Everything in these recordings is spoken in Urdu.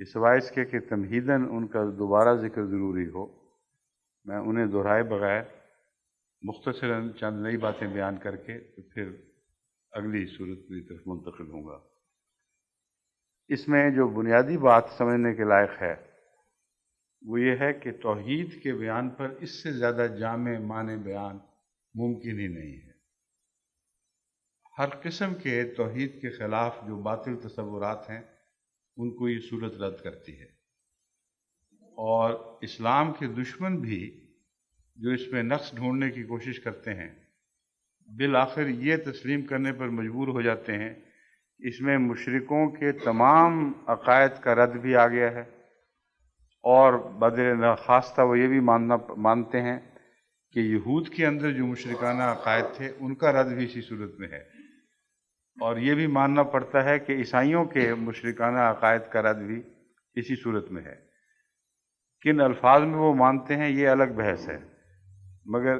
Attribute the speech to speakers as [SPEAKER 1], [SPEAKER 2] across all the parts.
[SPEAKER 1] کہ سوائے اس کے کہ تمہیداً ان کا دوبارہ ذکر ضروری ہو، میں انہیں دہرائے بغیر مختصراً چند نئی باتیں بیان کر کے تو پھر اگلی صورت کی طرف منتقل ہوں گا۔ اس میں جو بنیادی بات سمجھنے کے لائق ہے وہ یہ ہے کہ توحید کے بیان پر اس سے زیادہ جامع معنی بیان ممکن ہی نہیں ہے۔ ہر قسم کے توحید کے خلاف جو باطل تصورات ہیں ان کو یہ صورت رد کرتی ہے، اور اسلام کے دشمن بھی جو اس میں نقص ڈھونڈنے کی کوشش کرتے ہیں بالآخر یہ تسلیم کرنے پر مجبور ہو جاتے ہیں اس میں مشرکوں کے تمام عقائد کا رد بھی آ گیا ہے، اور بدر ناخواستہ وہ یہ بھی مانتے ہیں کہ یہود کے اندر جو مشرکانہ عقائد تھے ان کا رد بھی اسی صورت میں ہے، اور یہ بھی ماننا پڑتا ہے کہ عیسائیوں کے مشرکانہ عقائد کا رد بھی اسی صورت میں ہے۔ کن الفاظ میں وہ مانتے ہیں یہ الگ بحث ہے، مگر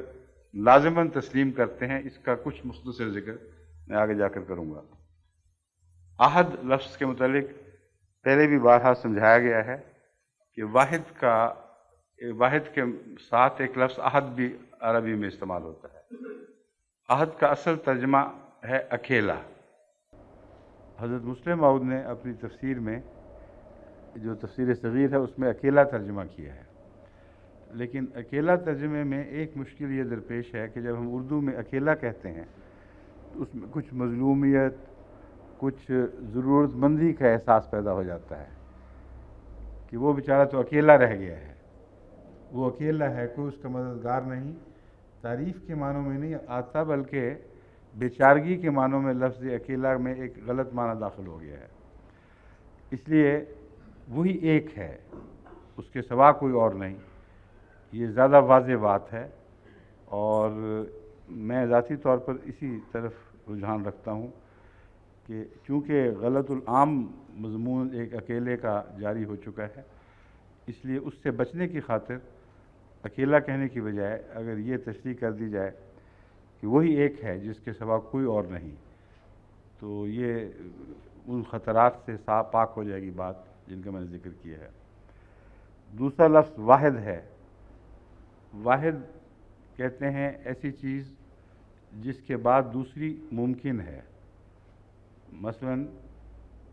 [SPEAKER 1] لازماً تسلیم کرتے ہیں۔ اس کا کچھ مختصر ذکر میں آگے جا کر کروں گا۔ عہد لفظ کے متعلق پہلے بھی بارہا سمجھایا گیا ہے کہ واحد کے ساتھ ایک لفظ عہد بھی عربی میں استعمال ہوتا ہے۔ عہد کا اصل ترجمہ ہے اکیلا۔ حضرت مسلم موعود نے اپنی تفسیر میں جو تفسیر صغیر ہے اس میں اکیلا ترجمہ کیا ہے، لیکن اکیلا ترجمے میں ایک مشکل یہ درپیش ہے کہ جب ہم اردو میں اکیلا کہتے ہیں تو اس میں کچھ مظلومیت، کچھ ضرورت مندی کا احساس پیدا ہو جاتا ہے کہ وہ بیچارہ تو اکیلا رہ گیا ہے، وہ اکیلا ہے، کوئی اس کا مددگار نہیں۔ تعریف کے معنوں میں نہیں آتا بلکہ بیچارگی کے معنوں میں لفظ اکیلا میں ایک غلط معنی داخل ہو گیا ہے۔ اس لیے وہی ایک ہے، اس کے سوا کوئی اور نہیں، یہ زیادہ واضح بات ہے، اور میں ذاتی طور پر اسی طرف رجحان رکھتا ہوں کہ چونکہ غلط العام مضمون ایک اکیلے کا جاری ہو چکا ہے، اس لیے اس سے بچنے کی خاطر اکیلا کہنے کی بجائے اگر یہ تشریح کر دی جائے کہ وہی ایک ہے جس کے سوا کوئی اور نہیں، تو یہ ان خطرات سے پاک ہو جائے گی بات جن کا میں نے ذکر کیا ہے۔ دوسرا لفظ واحد ہے۔ واحد کہتے ہیں ایسی چیز جس کے بعد دوسری ممکن ہے۔ مثلا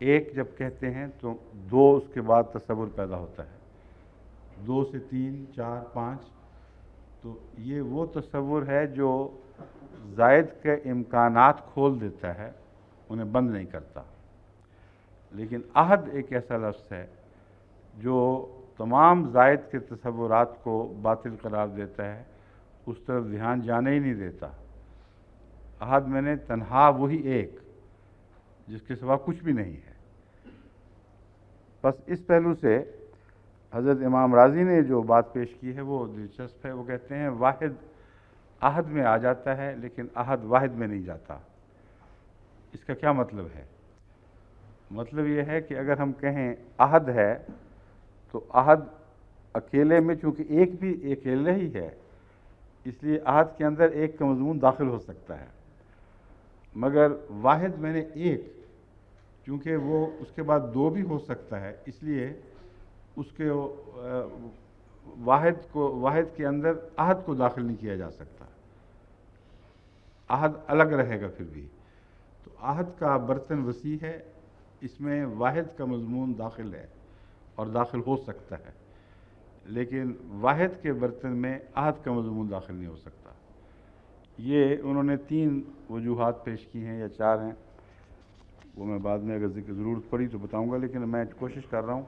[SPEAKER 1] ایک جب کہتے ہیں تو دو اس کے بعد تصور پیدا ہوتا ہے، دو سے تین، چار، پانچ، تو یہ وہ تصور ہے جو زائد کے امکانات کھول دیتا ہے، انہیں بند نہیں کرتا۔ لیکن عہد ایک ایسا لفظ ہے جو تمام زائد کے تصورات کو باطل قرار دیتا ہے، اس طرف دھیان جانے ہی نہیں دیتا۔ عہد میں نے تنہا وہی ایک جس کے سوا کچھ بھی نہیں ہے۔ بس اس پہلو سے حضرت امام راضی نے جو بات پیش کی ہے وہ دلچسپ ہے۔ وہ کہتے ہیں واحد عہد میں آ جاتا ہے لیکن عہد واحد میں نہیں جاتا۔ اس کا کیا مطلب ہے؟ مطلب یہ ہے کہ اگر ہم کہیں عہد ہے تو عہد اکیلے میں چونکہ ایک بھی اکیلے ہی ہے، اس لیے عہد کے اندر ایک کا مضمون داخل ہو سکتا ہے، مگر واحد میں نے ایک، چونکہ وہ اس کے بعد دو بھی ہو سکتا ہے، اس لیے اس کے واحد کے اندر عہد کو داخل نہیں کیا جا سکتا، عہد الگ رہے گا پھر بھی۔ تو عہد کا برتن وسیع ہے، اس میں واحد کا مضمون داخل ہے اور داخل ہو سکتا ہے، لیکن واحد کے برتن میں عہد کا مضمون داخل نہیں ہو سکتا۔ یہ انہوں نے 3 وجوہات پیش کی ہیں یا 4 ہیں، وہ میں بعد میں اگر ضرورت پڑی تو بتاؤں گا، لیکن میں کوشش کر رہا ہوں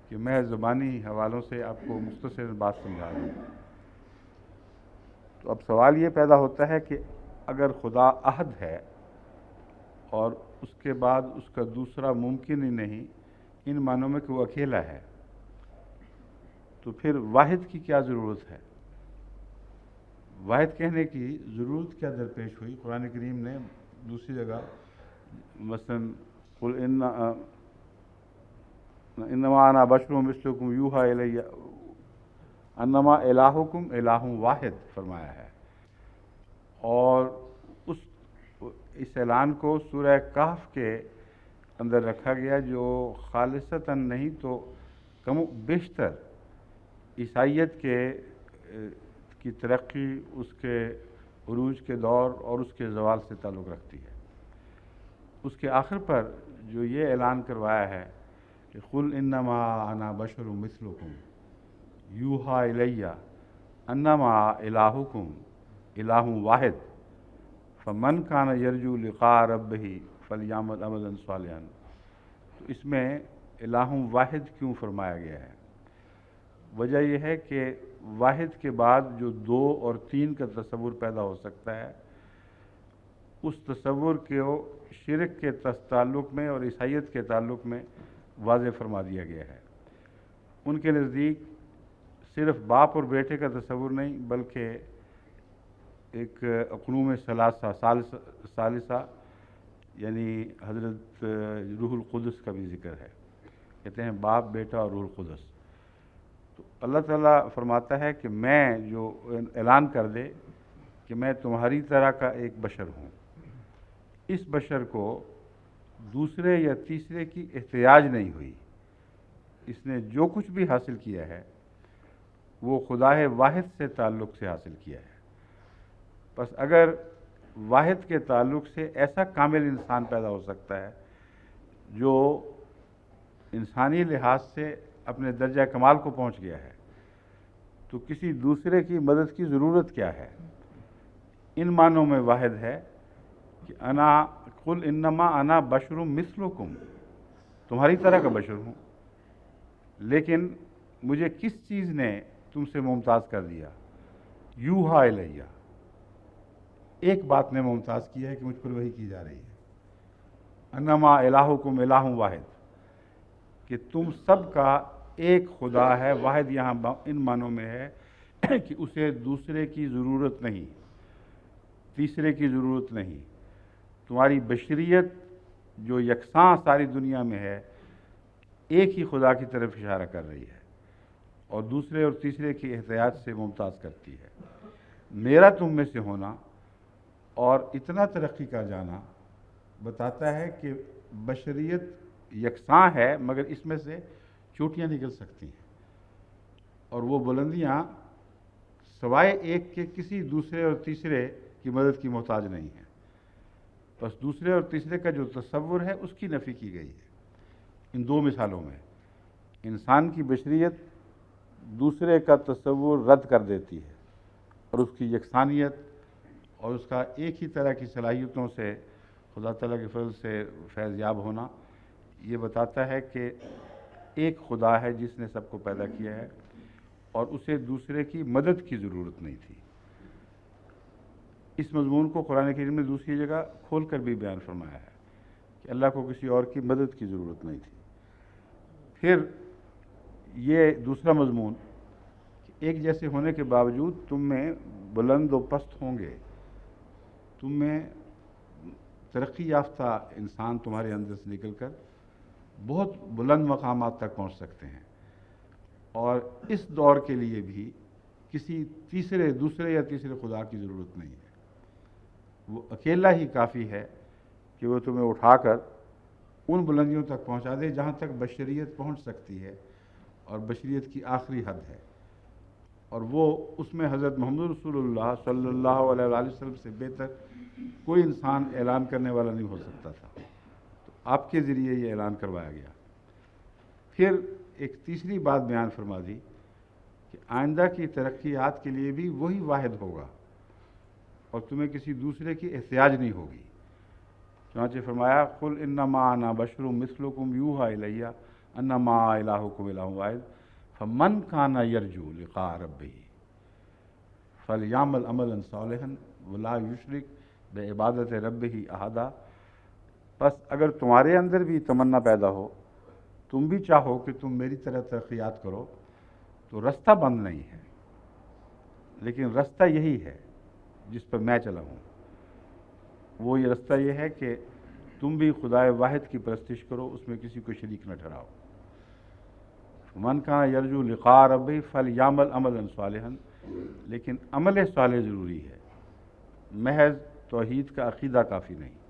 [SPEAKER 1] کہ میں زبانی حوالوں سے آپ کو مختصر بات سمجھا دوں۔ تو اب سوال یہ پیدا ہوتا ہے کہ اگر خدا عہد ہے اور اس کے بعد اس کا دوسرا ممکن ہی نہیں، ان معنوں میں کہ وہ اکیلا ہے، تو پھر واحد کی کیا ضرورت ہے؟ واحد کہنے کی ضرورت کیا درپیش ہوئی؟ قرآن کریم نے دوسری جگہ مثلا قل انما انا بشر مثلکم یوحی الی انما الہکم الہ واحد فرمایا ہے، اور اس اعلان کو سورہ کہف کے اندر رکھا گیا جو خالصتاً نہیں تو کم و بیشتر عیسائیت کی ترقی، اس کے عروج کے دور اور اس کے زوال سے تعلق رکھتی ہے۔ اس کے آخر پر جو یہ اعلان کروایا ہے کہ قل انما انا بشر مثلکم یوحی الی انما الہکم الہ واحد فمن کان یرجو لقاء ربہ فلیعمل عملا صالحا، تو اس میں الہ واحد کیوں فرمایا گیا ہے؟ وجہ یہ ہے کہ واحد کے بعد جو دو اور تین کا تصور پیدا ہو سکتا ہے، اس تصور کو شرک کے تعلق میں اور عیسائیت کے تعلق میں واضح فرما دیا گیا ہے۔ ان کے نزدیک صرف باپ اور بیٹے کا تصور نہیں، بلکہ ایک اقنوم ثالثہ یعنی حضرت روح القدس کا بھی ذکر ہے۔ کہتے ہیں باپ، بیٹا اور روح القدس۔ تو اللہ تعالیٰ فرماتا ہے کہ میں جو اعلان کر دے کہ میں تمہاری طرح کا ایک بشر ہوں، اس بشر کو دوسرے یا تیسرے کی احتیاج نہیں ہوئی، اس نے جو کچھ بھی حاصل کیا ہے وہ خدا واحد سے تعلق سے حاصل کیا ہے۔ بس اگر واحد کے تعلق سے ایسا کامل انسان پیدا ہو سکتا ہے جو انسانی لحاظ سے اپنے درجہ کمال کو پہنچ گیا ہے، تو کسی دوسرے کی مدد کی ضرورت کیا ہے؟ ان معنوں میں واحد ہے کہ قل انما انا بشر مثلکم، تمہاری طرح کا بشر ہوں، لیکن مجھے کس چیز نے تم سے ممتاز کر دیا؟ یوحی الی، ایک بات نے ممتاز کیا ہے کہ مجھ پر وحی کی جا رہی ہے، انما الہکم الہ واحد، کہ تم سب کا ایک خدا ہے۔ واحد یہاں ان معنوں میں ہے کہ اسے دوسرے کی ضرورت نہیں، تیسرے کی ضرورت نہیں۔ تمہاری بشریت جو یکساں ساری دنیا میں ہے، ایک ہی خدا کی طرف اشارہ کر رہی ہے اور دوسرے اور تیسرے کی احتیاج سے ممتاز کرتی ہے۔ میرا تم میں سے ہونا اور اتنا ترقی کر جانا بتاتا ہے کہ بشریت یکساں ہے، مگر اس میں سے چوٹیاں نکل سکتی ہیں، اور وہ بلندیاں سوائے ایک کے کسی دوسرے اور تیسرے کی مدد کی محتاج نہیں ہیں۔ بس دوسرے اور تیسرے کا جو تصور ہے اس کی نفی کی گئی ہے ان دو مثالوں میں۔ انسان کی بشریت دوسرے کا تصور رد کر دیتی ہے اور اس کی یکسانیت اور اس کا ایک ہی طرح کی صلاحیتوں سے خدا تعالیٰ کے فضل سے فیض یاب ہونا یہ بتاتا ہے کہ ایک خدا ہے جس نے سب کو پیدا کیا ہے اور اسے دوسرے کی مدد کی ضرورت نہیں تھی۔ اس مضمون کو قرآن کریم نے دوسری جگہ کھول کر بھی بیان فرمایا ہے کہ اللہ کو کسی اور کی مدد کی ضرورت نہیں تھی۔ پھر یہ دوسرا مضمون کہ ایک جیسے ہونے کے باوجود تم میں بلند و پست ہوں گے، تم میں ترقی یافتہ انسان تمہارے اندر سے نکل کر بہت بلند مقامات تک پہنچ سکتے ہیں، اور اس دور کے لیے بھی کسی دوسرے یا تیسرے خدا کی ضرورت نہیں ہے۔ وہ اکیلا ہی کافی ہے کہ وہ تمہیں اٹھا کر ان بلندیوں تک پہنچا دے جہاں تک بشریت پہنچ سکتی ہے، اور بشریت کی آخری حد ہے، اور وہ اس میں حضرت محمد رسول اللہ صلی اللہ علیہ وآلہ وسلم سے بہتر کوئی انسان اعلان کرنے والا نہیں ہو سکتا تھا۔ تو آپ کے ذریعے یہ اعلان کروایا گیا۔ پھر ایک تیسری بات بیان فرما دی کہ آئندہ کی ترقیات کے لیے بھی وہی واحد ہوگا اور تمہیں کسی دوسرے کی احتیاج نہیں ہوگی۔ چنانچہ فرمایا قل انما انا بشر مثلکم یوحی الی انما الہکم الہ واحد فمن کان یرجو لقاء ربہ فلیعمل عملا صالحا ولا یشرک بعبادت ربہ احدا۔ بس اگر تمہارے اندر بھی تمنا پیدا ہو، تم بھی چاہو کہ تم میری طرح ترقیات کرو، تو رستہ بند نہیں ہے، لیکن رستہ یہی ہے جس پر میں چلا ہوں۔ وہ یہ رستہ یہ ہے کہ تم بھی خدا واحد کی پرستش کرو، اس میں کسی کو شریک نہ ٹھہراؤ۔ من کان یرجو لقاء ربہ فلیعمل عملا صالحا، لیکن عمل صالح ضروری ہے، محض توحید کا عقیدہ کافی نہیں۔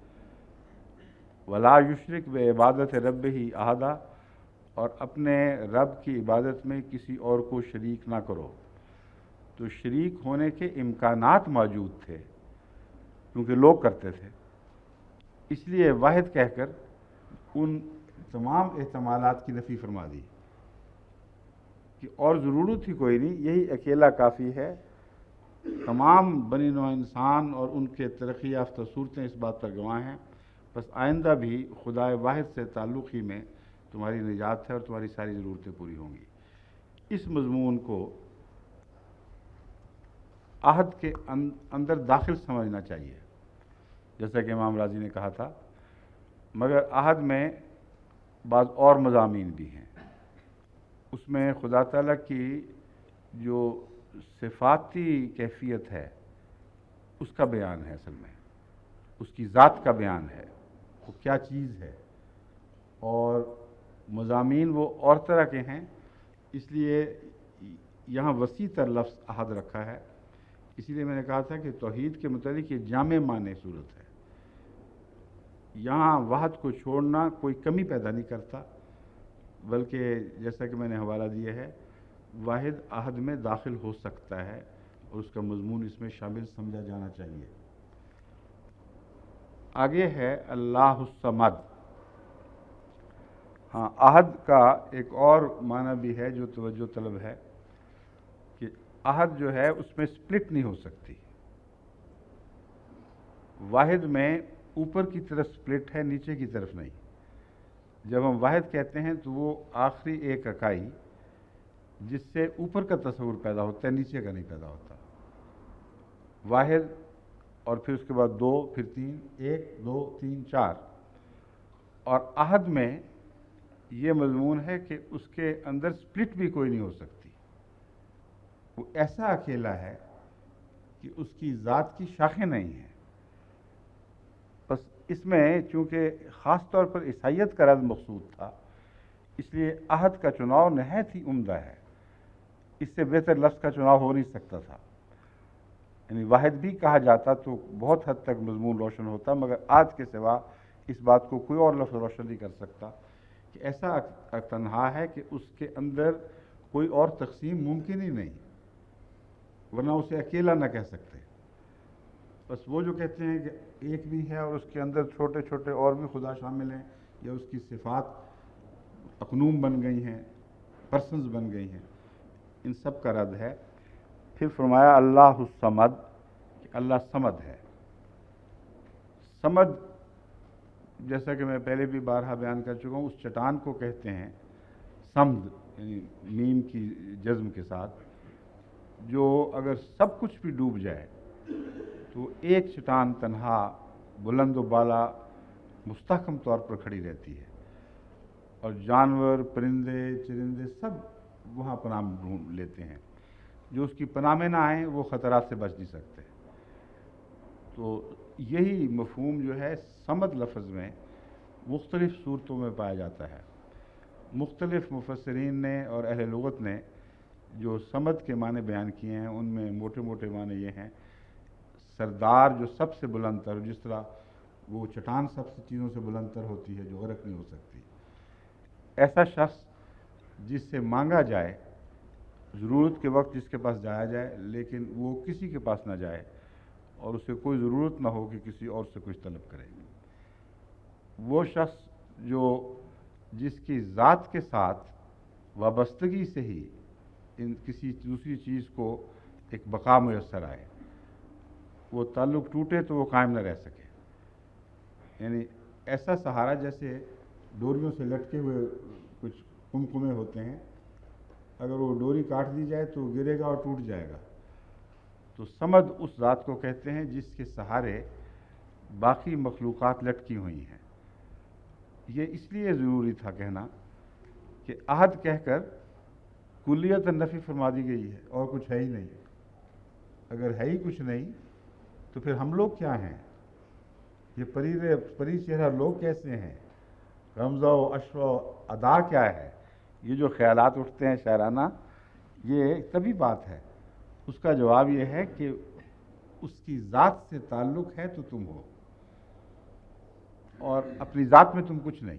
[SPEAKER 1] ولا یشرک بعبادت ربہ احدا، اور اپنے رب کی عبادت میں کسی اور کو شریک نہ کرو۔ تو شریک ہونے کے امکانات موجود تھے کیونکہ لوگ کرتے تھے، اس لیے واحد کہہ کر ان تمام احتمالات کی نفی فرما دی کہ اور ضرورت ہی کوئی نہیں، یہی اکیلا کافی ہے۔ تمام بنی نوع انسان اور ان کے ترقی یافتہ صورتیں اس بات پر گواہ ہیں، بس آئندہ بھی خدا واحد سے تعلق ہی میں تمہاری نجات ہے اور تمہاری ساری ضرورتیں پوری ہوں گی۔ اس مضمون کو عہد کے اندر داخل سمجھنا چاہیے، جیسا کہ امام راضی نے کہا تھا، مگر عہد میں بعض اور مضامین بھی ہیں۔ اس میں خدا تعالیٰ کی جو صفاتی کیفیت ہے اس کا بیان ہے، اصل میں اس کی ذات کا بیان ہے، وہ کیا چیز ہے، اور مضامین وہ اور طرح کے ہیں، اس لیے یہاں وسیع تر لفظ عہد رکھا ہے۔ اسی لیے میں نے کہا تھا کہ توحید کے متعلق یہ جامع معنی صورت ہے، یہاں وحد کو چھوڑنا کوئی کمی پیدا نہیں کرتا، بلکہ جیسا کہ میں نے حوالہ دیا ہے، واحد عہد میں داخل ہو سکتا ہے اور اس کا مضمون اس میں شامل سمجھا جانا چاہیے۔ آگے ہے اللہ الصمد۔ ہاں، عہد کا ایک اور معنی بھی ہے جو توجہ طلب ہے کہ عہد جو ہے اس میں سپلٹ نہیں ہو سکتی۔ واحد میں اوپر کی طرف سپلٹ ہے، نیچے کی طرف نہیں۔ جب ہم واحد کہتے ہیں تو وہ آخری ایک اکائی جس سے اوپر کا تصور پیدا ہوتا ہے، نیچے کا نہیں پیدا ہوتا۔ واحد، اور پھر اس کے بعد دو، پھر تین، ایک، دو، تین، چار۔ اور عہد میں یہ مضمون ہے کہ اس کے اندر سپلٹ بھی کوئی نہیں ہو سکتی، وہ ایسا اکیلا ہے کہ اس کی ذات کی شاخیں نہیں ہیں۔ بس اس میں چونکہ خاص طور پر عیسائیت کا رد مقصود تھا، اس لیے عہد کا چناؤ نہایت ہی عمدہ ہے، اس سے بہتر لفظ کا چناؤ ہو نہیں سکتا تھا۔ یعنی واحد بھی کہا جاتا تو بہت حد تک مضمون روشن ہوتا، مگر آج کے سوا اس بات کو کوئی اور لفظ روشن نہیں کر سکتا کہ ایسا تنہا ہے کہ اس کے اندر کوئی اور تقسیم ممکن ہی نہیں، ورنہ اسے اکیلا نہ کہہ سکتے۔ بس وہ جو کہتے ہیں کہ ایک بھی ہے اور اس کے اندر چھوٹے چھوٹے اور بھی خدا شامل ہیں، یا اس کی صفات اقنوم بن گئی ہیں، پرسنز بن گئی ہیں، ان سب کا رد ہے۔ پھر فرمایا اللہ الصمد، کہ اللہ صمد ہے۔ صمد، جیسا کہ میں پہلے بھی بارہا بیان کر چکا ہوں، اس چٹان کو کہتے ہیں صمد، یعنی میم کی جزم کے ساتھ، جو اگر سب کچھ بھی ڈوب جائے تو ایک چٹان تنہا بلند و بالا مستحکم طور پر کھڑی رہتی ہے، اور جانور، پرندے، چرندے سب وہاں پناہ ڈھونڈ لیتے ہیں۔ جو اس کی پناہ میں نہ آئیں وہ خطرات سے بچ نہیں سکتے۔ تو یہی مفہوم جو ہے صمد لفظ میں مختلف صورتوں میں پایا جاتا ہے۔ مختلف مفسرین نے اور اہل لغت نے جو صمد کے معنی بیان کیے ہیں ان میں موٹے موٹے معنی یہ ہیں: سردار جو سب سے بلند تر، جس طرح وہ چٹان سب سے چیزوں سے بلند تر ہوتی ہے جو غرق نہیں ہو سکتی، ایسا شخص جس سے مانگا جائے، ضرورت کے وقت جس کے پاس جایا جائے، لیکن وہ کسی کے پاس نہ جائے اور اسے کوئی ضرورت نہ ہو کہ کسی اور سے کچھ طلب کرے۔ وہ شخص جس کی ذات کے ساتھ وابستگی سے ہی کسی دوسری چیز کو ایک بقا میسر آئے، وہ تعلق ٹوٹے تو وہ قائم نہ رہ سکے۔ یعنی ایسا سہارا جیسے ڈوریوں سے لٹکے ہوئے کچھ قمقمے ہوتے ہیں، اگر وہ ڈوری کاٹ دی جائے تو گرے گا اور ٹوٹ جائے گا۔ تو صمد اس ذات کو کہتے ہیں جس کے سہارے باقی مخلوقات لٹکی ہوئی ہیں۔ یہ اس لیے ضروری تھا کہنا کہ عہد کہہ کر کلیت نفی فرما دی گئی ہے، اور کچھ ہے ہی نہیں۔ اگر ہے ہی کچھ نہیں تو پھر ہم لوگ کیا ہیں؟ یہ پری چہرہ لوگ کیسے ہیں؟ رمزہ و اشر و ادا کیا ہے؟ یہ جو خیالات اٹھتے ہیں شاعرانہ، یہ طبی بات ہے۔ اس کا جواب یہ ہے کہ اس کی ذات سے تعلق ہے تو تم ہو، اور اپنی ذات میں تم کچھ نہیں.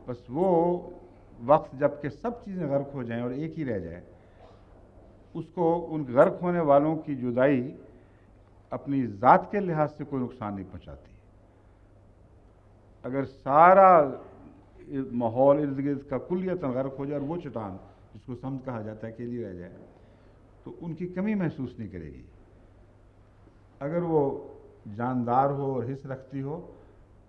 [SPEAKER 1] بس وہ وقت جب کہ سب چیزیں غرق ہو جائیں اور ایک ہی رہ جائے، اس کو ان غرق ہونے والوں کی جدائی اپنی ذات کے لحاظ سے کوئی نقصان نہیں پہنچاتی. اگر سارا ماحول ارد گرد کا کلیتاً غرق ہو جائے اور وہ چٹان جس کو سمت کہا جاتا ہے اکیلی رہ جائے، تو ان کی کمی محسوس نہیں کرے گی. اگر وہ جاندار ہو اور حس رکھتی ہو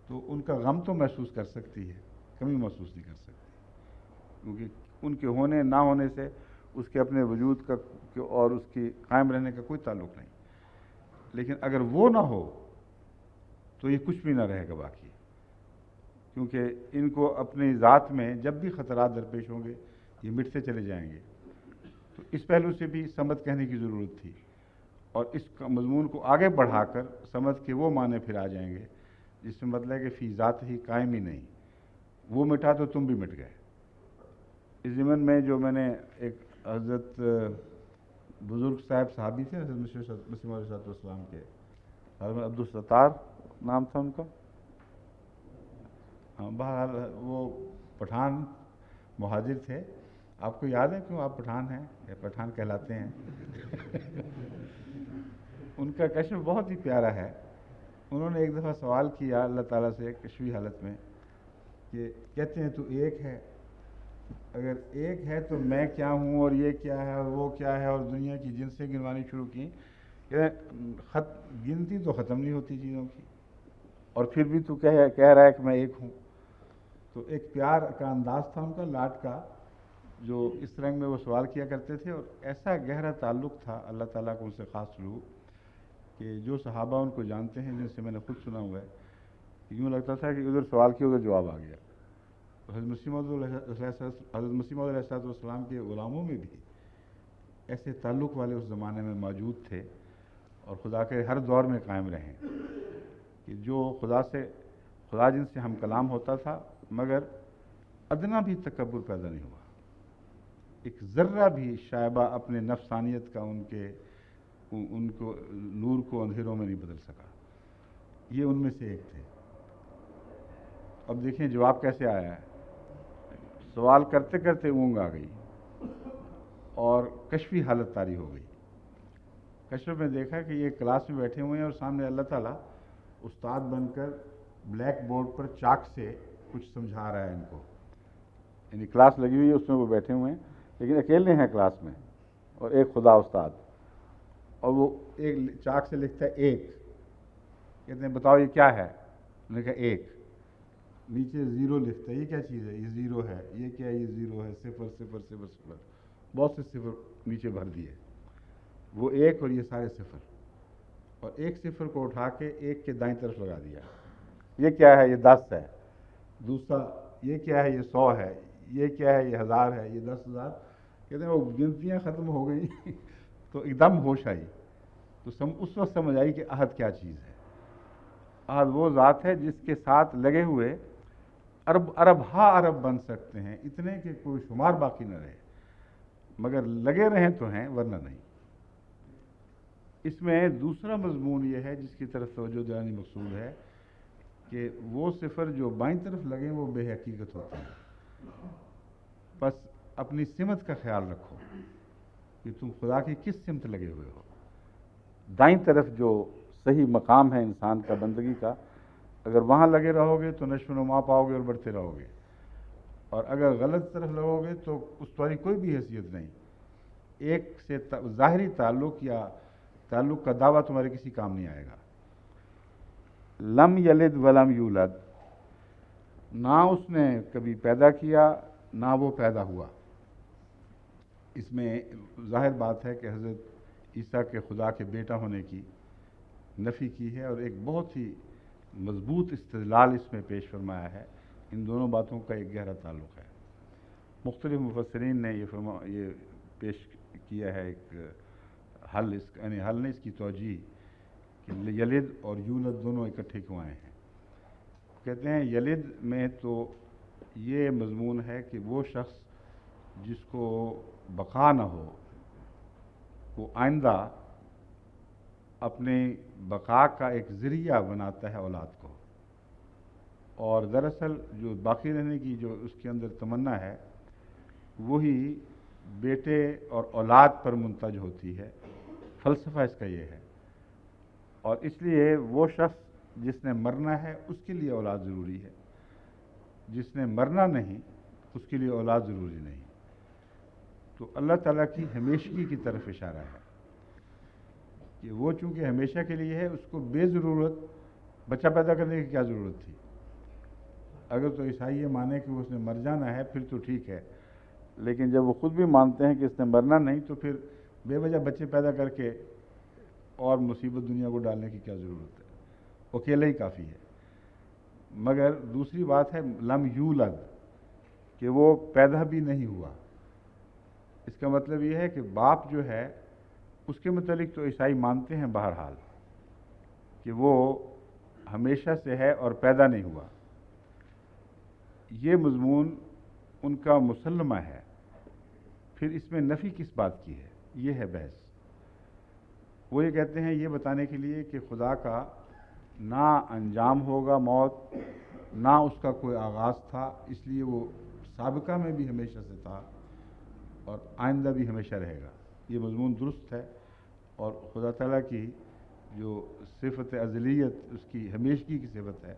[SPEAKER 1] تو ان کا غم تو محسوس کر سکتی ہے، کمی محسوس نہیں کر سکتی، کیونکہ ان کے ہونے نہ ہونے سے اس کے اپنے وجود کا اور اس کی قائم رہنے کا کوئی تعلق نہیں. لیکن اگر وہ نہ ہو تو یہ کچھ بھی نہ رہے گا باقی، کیونکہ ان کو اپنی ذات میں جب بھی خطرات درپیش ہوں گے یہ مٹتے چلے جائیں گے. تو اس پہلو سے بھی سمت کہنے کی ضرورت تھی، اور اس مضمون کو آگے بڑھا کر سمت کے وہ معنی پھر آ جائیں گے جس میں مطلب ہے کہ فی ذات ہی قائم ہی نہیں، وہ مٹا تو تم بھی مٹ گئے. اس ضمن میں جو میں نے ایک حضرت بزرگ صاحب صحابی تھے حضرت مسیح علیہ السلام کے، حضرت عبدالستار نام تھا ان کا، ہاں بہرحال وہ پٹھان مہاجر تھے. آپ کو یاد ہے کیوں آپ پٹھان ہیں یا پٹھان کہلاتے ہیں؟ ان کا کشف بہت ہی پیارا ہے. انہوں نے ایک دفعہ سوال کیا اللہ تعالیٰ سے کشفی حالت میں کہ کہتے ہیں تو ایک ہے، اگر ایک ہے تو میں کیا ہوں اور یہ کیا ہے اور وہ کیا ہے، اور دنیا کی جنسیں گنوانی شروع کی. گنتی تو ختم نہیں ہوتی چیزوں کی، اور پھر بھی تو کہہ رہا ہے کہ میں ایک ہوں. تو ایک پیار کا انداز تھا ان کا، لاٹ کا، جو اس رنگ میں وہ سوال کیا کرتے تھے، اور ایسا گہرا تعلق تھا اللہ تعالیٰ کو ان سے خاص سلوک کہ جو صحابہ ان کو جانتے ہیں، جن سے میں نے خود سنا ہوا ہے، یوں لگتا تھا کہ ادھر سوال کیا ادھر جواب آ گیا. حضرت مسیح موعود علیہ السلام کے غلاموں میں بھی ایسے تعلق والے اس زمانے میں موجود تھے، اور خدا کے ہر دور میں قائم رہیں، کہ جو خدا جن سے ہم کلام ہوتا تھا مگر ادنا بھی تکبر پیدا نہیں ہوا، ایک ذرہ بھی شائبہ اپنے نفسانیت کا ان کو نور کو اندھیروں میں نہیں بدل سکا. یہ ان میں سے ایک تھے. اب دیکھیں جواب کیسے آیا ہے. سوال کرتے کرتے اونگ آ گئی اور کشفی حالت طاری ہو گئی. کشف میں دیکھا کہ یہ کلاس میں بیٹھے ہوئے ہیں اور سامنے اللہ تعالیٰ استاد بن کر بلیک بورڈ پر چاک سے کچھ سمجھا رہا ہے ان کو. یعنی کلاس لگی ہوئی ہے، اس میں وہ بیٹھے ہوئے ہیں لیکن اکیلے ہیں کلاس میں، اور ایک خدا استاد، اور وہ ایک چاک سے لکھتا ہے ایک. کہتے ہیں بتاؤ یہ کیا ہے؟ انہوں نے کہا ایک. نیچے زیرو لکھتا ہے، یہ کیا چیز ہے؟ یہ زیرو ہے. یہ کیا ہے؟ یہ زیرو ہے. صفر صفر صفر صفر، بہت سے صفر نیچے بھر دیے. وہ ایک اور یہ سارے صفر، اور ایک صفر کو اٹھا کے ایک کے دائیں طرف لگا دیا. یہ کیا ہے؟ یہ 10 ہے. دوسرا یہ کیا ہے؟ یہ 100 ہے. یہ کیا ہے؟ یہ 1000 ہے. یہ 10,000. کہتے ہیں وہ گنتیاں ختم ہو گئی تو ایک دم ہوش آئی. تو اس وقت سمجھ آئی کہ عہد کیا چیز ہے. عہد وہ ذات ہے جس کے ساتھ لگے ہوئے ارب ارب بن سکتے ہیں، اتنے کہ کوئی شمار باقی نہ رہے، مگر لگے رہیں تو ہیں ورنہ نہیں. اس میں دوسرا مضمون یہ ہے جس کی طرف توجہ دلانی مقصود ہے کہ وہ صفر جو بائیں طرف لگیں وہ بے حقیقت ہوتے ہیں. بس اپنی سمت کا خیال رکھو کہ تم خدا کی کس سمت لگے ہوئے ہو. دائیں طرف جو صحیح مقام ہے انسان کا، بندگی کا، اگر وہاں لگے رہو گے تو نشو و نما پاؤ گے اور بڑھتے رہو گے، اور اگر غلط طرف لگو گے تو اس تمہاری کوئی بھی حیثیت نہیں. ایک سے ظاہری تعلق یا تعلق کا دعویٰ تمہارے کسی کام نہیں آئے گا. لم یلد ولم یولد، نہ اس نے کبھی پیدا کیا نہ وہ پیدا ہوا. اس میں ظاہر بات ہے کہ حضرت عیسیٰ کے خدا کے بیٹا ہونے کی نفی کی ہے، اور ایک بہت ہی مضبوط استدلال اس میں پیش فرمایا ہے. ان دونوں باتوں کا ایک گہرا تعلق ہے. مختلف مفسرین نے یہ پیش کیا ہے ایک حل، یعنی حل نہیں، اس کی توجیہ کہ یلد اور یولد دونوں اکٹھے کیوں آئے ہیں. کہتے ہیں یلد میں تو یہ مضمون ہے کہ وہ شخص جس کو بقا نہ ہو وہ آئندہ اپنے بقا کا ایک ذریعہ بناتا ہے اولاد کو. اور دراصل جو باقی رہنے کی جو اس کے اندر تمنا ہے وہی بیٹے اور اولاد پر منتج ہوتی ہے. فلسفہ اس کا یہ ہے. اور اس لیے وہ شخص جس نے مرنا ہے اس کے لیے اولاد ضروری ہے، جس نے مرنا نہیں اس کے لیے اولاد ضروری نہیں. تو اللہ تعالیٰ کی ہمیشگی کی طرف اشارہ ہے کہ وہ چونکہ ہمیشہ کے لیے ہے، اس کو بے ضرورت بچہ پیدا کرنے کی کیا ضرورت تھی. اگر تو عیسائی یہ مانے کہ اس نے مر جانا ہے پھر تو ٹھیک ہے، لیکن جب وہ خود بھی مانتے ہیں کہ اس نے مرنا نہیں تو پھر بے وجہ بچے پیدا کر کے اور مصیبت دنیا کو ڈالنے کی کیا ضرورت ہے. اکیلے ہی کافی ہے. مگر دوسری بات ہے لم یولد، کہ وہ پیدا بھی نہیں ہوا. اس کا مطلب یہ ہے کہ باپ جو ہے اس کے متعلق تو عیسائی مانتے ہیں بہرحال کہ وہ ہمیشہ سے ہے اور پیدا نہیں ہوا. یہ مضمون ان کا مسلمہ ہے. پھر اس میں نفی کس بات کی ہے، یہ ہے بحث. وہ یہ کہتے ہیں یہ بتانے کے لیے کہ خدا کا نہ انجام ہوگا موت، نہ اس کا کوئی آغاز تھا، اس لیے وہ سابقہ میں بھی ہمیشہ سے تھا اور آئندہ بھی ہمیشہ رہے گا. یہ مضمون درست ہے اور خدا تعالیٰ کی جو صفت ازلیت، اس کی ہمیشگی کی صفت ہے،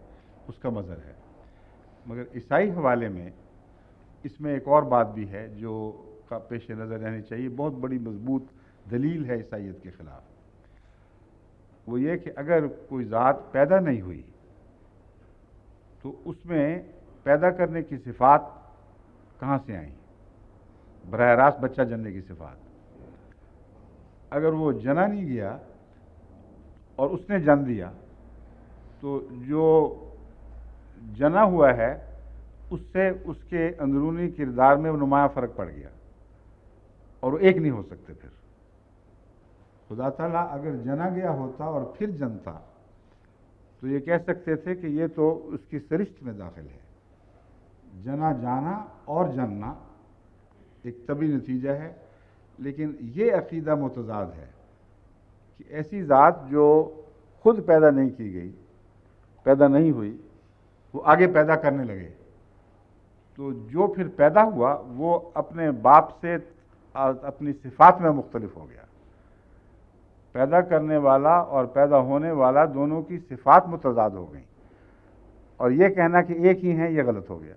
[SPEAKER 1] اس کا مظہر ہے. مگر عیسائی حوالے میں اس میں ایک اور بات بھی ہے جو کا پیش نظر رہنی چاہیے. بہت بڑی مضبوط دلیل ہے عیسائیت کے خلاف. وہ یہ کہ اگر کوئی ذات پیدا نہیں ہوئی تو اس میں پیدا کرنے کی صفات کہاں سے آئیں؟ براہ راست بچہ جننے کی صفات. اگر وہ جنا نہیں گیا اور اس نے جن دیا تو جو جنا ہوا ہے اس سے اس کے اندرونی کردار میں نمایاں فرق پڑ گیا اور وہ ایک نہیں ہو سکتے. پھر خدا تعالیٰ اگر جنا گیا ہوتا اور پھر جنتا تو یہ کہہ سکتے تھے کہ یہ تو اس کی سرشت میں داخل ہے. جنا جانا اور جننا ایک طبعی نتیجہ ہے، لیکن یہ عقیدہ متضاد ہے کہ ایسی ذات جو خود پیدا نہیں کی گئی، پیدا نہیں ہوئی، وہ آگے پیدا کرنے لگے تو جو پھر پیدا ہوا وہ اپنے باپ سے اپنی صفات میں مختلف ہو گیا. پیدا کرنے والا اور پیدا ہونے والا دونوں کی صفات متضاد ہو گئیں، اور یہ کہنا کہ ایک ہی ہیں یہ غلط ہو گیا.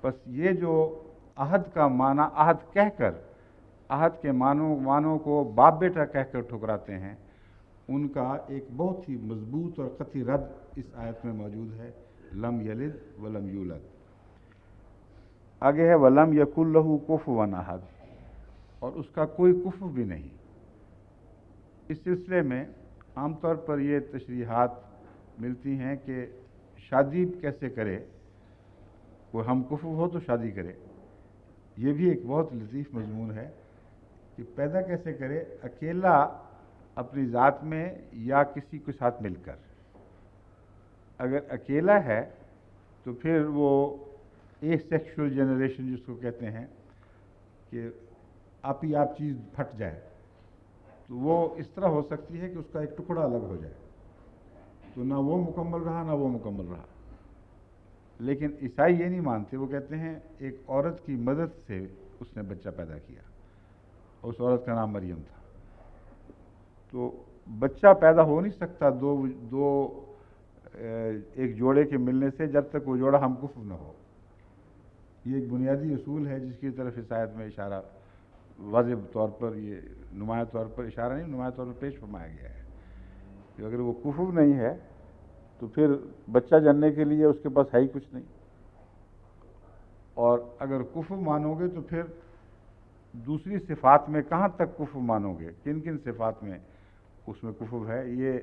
[SPEAKER 1] بس یہ جو عہد کا معنی عہد کہہ کر عہد کے معنوں کو باپ بیٹا کہہ کر ٹھکراتے ہیں، ان کا ایک بہت ہی مضبوط اور قطعی رد اس آیت میں موجود ہے. لم یلد ولم یولد. آگے ہے ولم یکن لہ کفوا احد، اور اس کا کوئی کفو بھی نہیں. اس سلسلے میں عام طور پر یہ تشریحات ملتی ہیں کہ شادی کیسے کرے، کوئی ہم کفو ہو تو شادی کرے. یہ بھی ایک بہت لطیف مضمون ہے کہ پیدا کیسے کرے، اکیلا اپنی ذات میں یا کسی کے ساتھ مل کر. اگر اکیلا ہے تو پھر وہ اے سیکشول جنریشن جس کو کہتے ہیں کہ آپ ہی آپ چیز پھٹ جائے، تو وہ اس طرح ہو سکتی ہے کہ اس کا ایک ٹکڑا الگ ہو جائے، تو نہ وہ مکمل رہا نہ وہ مکمل رہا. لیکن عیسائی یہ نہیں مانتے. وہ کہتے ہیں ایک عورت کی مدد سے اس نے بچہ پیدا کیا، اور اس عورت کا نام مریم تھا. تو بچہ پیدا ہو نہیں سکتا دو ایک جوڑے کے ملنے سے جب تک وہ جوڑا ہم کفو نہ ہو. یہ ایک بنیادی اصول ہے جس کی طرف اس آیت میں اشارہ واضح طور پر، یہ نمایاں طور پر اشارہ نہیں، نمایاں طور پر پیش فرمایا گیا ہے کہ اگر وہ کفو نہیں ہے تو پھر بچہ جننے کے لیے اس کے پاس ہے ہی کچھ نہیں. اور اگر کفو مانو گے تو پھر دوسری صفات میں کہاں تک کفو مانو گے، کن کن صفات میں اس میں کفو ہے. یہ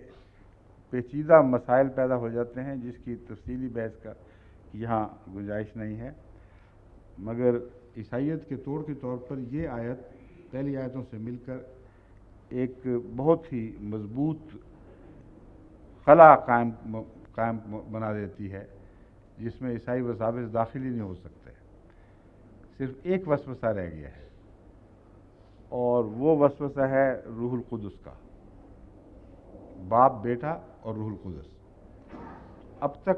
[SPEAKER 1] پیچیدہ مسائل پیدا ہو جاتے ہیں جس کی تفصیلی بحث کا یہاں گنجائش نہیں ہے. مگر عیسائیت کے توڑ کے طور پر یہ آیت پہلی آیتوں سے مل کر ایک بہت ہی مضبوط خلا قائم بنا دیتی ہے، جس میں عیسائی وساوس داخل ہی نہیں ہو سکتے. صرف ایک وسوسہ رہ گیا ہے، اور وہ وسوسہ ہے روح القدس کا. باپ، بیٹا اور روح القدس. اب تک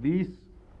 [SPEAKER 1] 20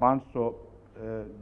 [SPEAKER 1] 500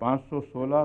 [SPEAKER 1] 516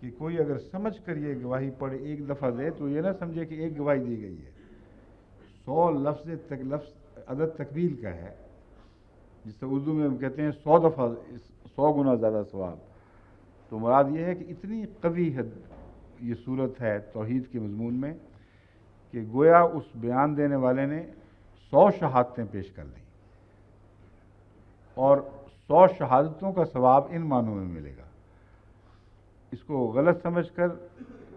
[SPEAKER 1] کہ کوئی اگر سمجھ کر یہ گواہی پڑھے ایک دفعہ دے تو یہ نہ سمجھے کہ ایک گواہی دی گئی ہے، 100 لفظ عدد تکمیل کا ہے، جس سے اردو میں ہم کہتے ہیں 100 دفعہ 100 گنا زیادہ ثواب۔ تو مراد یہ ہے کہ اتنی قوی یہ صورت ہے توحید کے مضمون میں کہ گویا اس بیان دینے والے نے 100 شہادتیں پیش کر دیں، اور 100 شہادتوں کا ثواب ان معنوں میں ملے گا۔ اس کو غلط سمجھ کر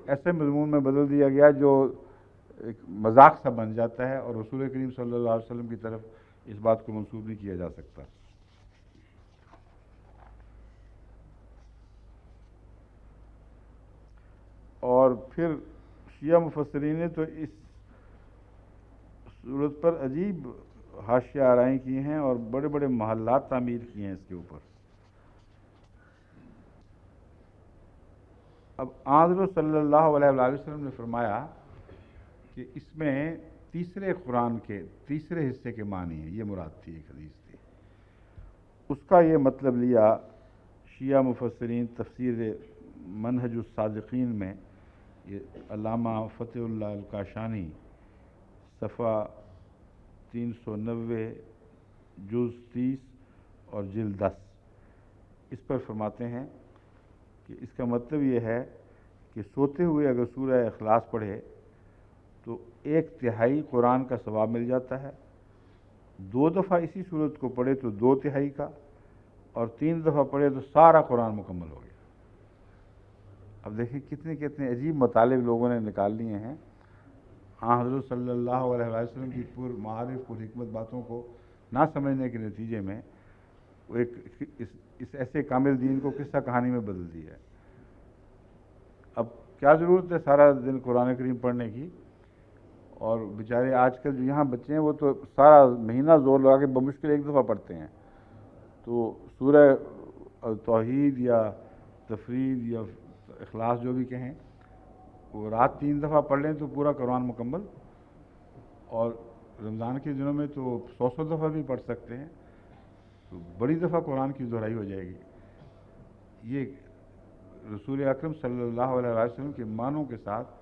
[SPEAKER 1] ایسے مضمون میں بدل دیا گیا جو ایک مذاق سا بن جاتا ہے، اور رسول کریم صلی اللہ علیہ وسلم کی طرف اس بات کو منسوب نہیں کیا جا سکتا۔ اور پھر شیعہ مفسرین نے تو اس صورت پر عجیب حاشیہ آرائیں کی ہیں اور بڑے بڑے محلات تعمیر کیے ہیں اس کے اوپر۔ اب حضرت صلی اللہ علیہ وسلم نے فرمایا کہ اس میں تیسرے قرآن کے تیسرے حصے کے معنی ہیں، یہ مراد تھی، ایک حدیث تھی۔ اس کا یہ مطلب لیا شیعہ مفسرین تفسیر منہج الصادقین میں، یہ علامہ فتح اللہ الکاشانی صفحہ 390 جز 30 اور جلد 10، اس پر فرماتے ہیں کہ اس کا مطلب یہ ہے کہ سوتے ہوئے اگر سورہ اخلاص پڑھے تو 1/3 قرآن کا ثواب مل جاتا ہے، 2 دفعہ اسی صورت کو پڑھے تو 2/3 کا، اور 3 دفعہ پڑھے تو سارا قرآن مکمل ہو گیا۔ اب دیکھیں کتنے کتنے عجیب مطالب لوگوں نے نکال لیے ہیں۔ ہاں، حضرت صلی اللہ علیہ وسلم کی پر معارف پر حکمت باتوں کو نہ سمجھنے کے نتیجے میں وہ اس ایسے کامل دین کو قصہ کہانی میں بدل دیا ہے۔ اب کیا ضرورت ہے سارا دن قرآن کریم پڑھنے کی؟ اور بیچارے آج کل جو یہاں بچے ہیں وہ تو سارا مہینہ زور لگا کے بمشکل 1 دفعہ پڑھتے ہیں، تو سورہ توحید یا تفرید یا اخلاص جو بھی کہیں، وہ رات 3 دفعہ پڑھ لیں تو پورا قرآن مکمل، اور رمضان کے دنوں میں تو 100 دفعہ بھی پڑھ سکتے ہیں، تو بڑی دفعہ قرآن کی دہرائی ہو جائے گی۔ یہ رسول اکرم صلی اللہ علیہ وسلم کے معنوں کے ساتھ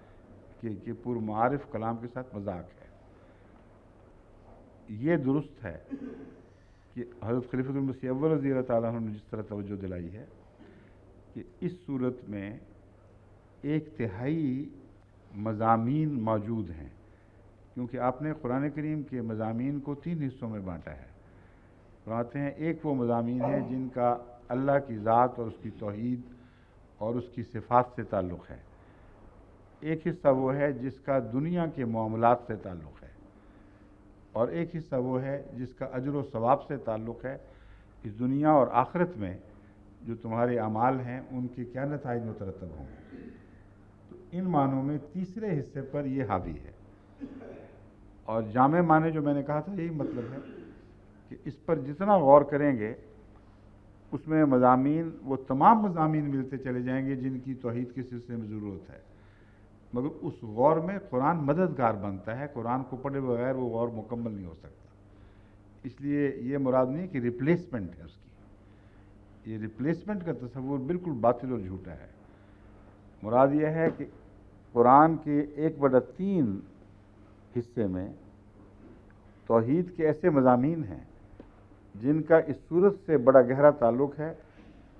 [SPEAKER 1] کہ پر معارف کلام کے ساتھ مذاق ہے۔ یہ درست ہے کہ حضرت خلیفۃ المسیح اول رضی اللہ تعالیٰ عنہ نے جس طرح توجہ دلائی ہے کہ اس صورت میں 1/3 مضامین موجود ہیں، کیونکہ آپ نے قرآن کریم کے مضامین کو 3 حصوں میں بانٹا ہے۔ فرماتے ہیں ایک وہ مضامین ہیں جن کا اللہ کی ذات اور اس کی توحید اور اس کی صفات سے تعلق ہے، ایک حصہ وہ ہے جس کا دنیا کے معاملات سے تعلق ہے، اور ایک حصہ وہ ہے جس کا اجر و ثواب سے تعلق ہے، اس دنیا اور آخرت میں جو تمہارے اعمال ہیں ان کے کیا نتائج مترتب ہوں گے۔ تو ان معنوں میں تیسرے حصے پر یہ حاوی ہے، اور جامع معنی جو میں نے کہا تھا یہی مطلب ہے کہ اس پر جتنا غور کریں گے اس میں مضامین، وہ تمام مضامین ملتے چلے جائیں گے جن کی توحید کے سلسلے میں ضرورت ہے، مگر اس غور میں قرآن مددگار بنتا ہے، قرآن کو پڑھے بغیر وہ غور مکمل نہیں ہو سکتا۔ اس لیے یہ مراد نہیں کہ ریپلیسمنٹ ہے اس کی، یہ ریپلیسمنٹ کا تصور بالکل باطل اور جھوٹا ہے۔ مراد یہ ہے کہ قرآن کے 1/3 حصے میں توحید کے ایسے مضامین ہیں جن کا اس صورت سے بڑا گہرا تعلق ہے،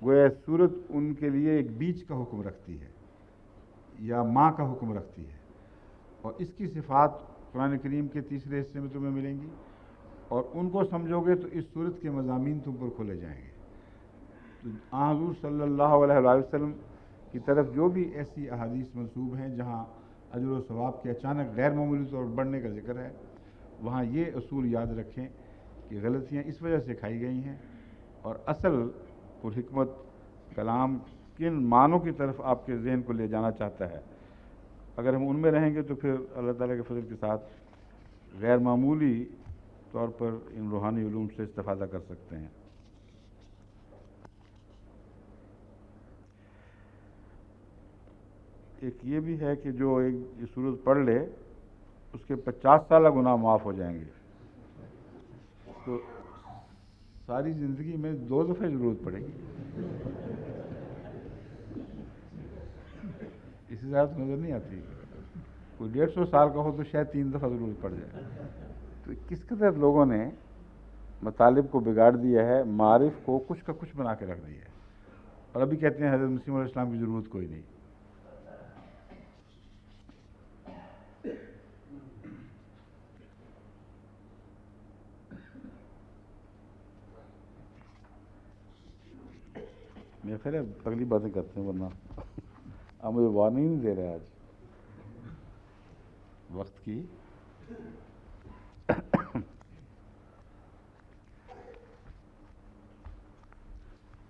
[SPEAKER 1] گویا صورت ان کے لیے ایک بیج کا حکم رکھتی ہے یا ماں کا حکم رکھتی ہے، اور اس کی صفات قرآن کریم کے تیسرے حصے میں تمہیں ملیں گی، اور ان کو سمجھو گے تو اس صورت کے مضامین تم پر کھولے جائیں گے۔ تو حضور صلی اللہ علیہ وسلم کی طرف جو بھی ایسی احادیث منسوب ہیں جہاں اجر و ثواب کے اچانک غیر معمولی طور پر بڑھنے کا ذکر ہے، وہاں یہ اصول یاد رکھیں کہ غلطیاں اس وجہ سے کھائی گئی ہیں، اور اصل پر حکمت کلام کن معنوں کی طرف آپ کے ذہن کو لے جانا چاہتا ہے، اگر ہم ان میں رہیں گے تو پھر اللہ تعالیٰ کے فضل کے ساتھ غیر معمولی طور پر ان روحانی علوم سے استفادہ کر سکتے ہیں۔ ایک یہ بھی ہے کہ جو ایک صورت پڑھ لے اس کے 50 سالہ گناہ معاف ہو جائیں گے، تو ساری زندگی میں 2 دفعہ ضرورت پڑے گی۔ سے زیادہ تو نظر نہیں آتی. کوئی 150 سال کا ہو تو شاید 3 دفعہ ضرورت پڑ جائے. تو کس قدر لوگوں نے مطالب کو بگاڑ دیا ہے، معارف کو کچھ کا کچھ بنا کے رکھ دیا ہے، اور ابھی کہتے ہیں حضرت مسیح علیہ السلام کی ضرورت کوئی نہیں. میرا خیر ہے اگلی باتیں کرتے ہیں، ورنہ آپ مجھے وارننگ نہیں دے رہے آج وقت کی.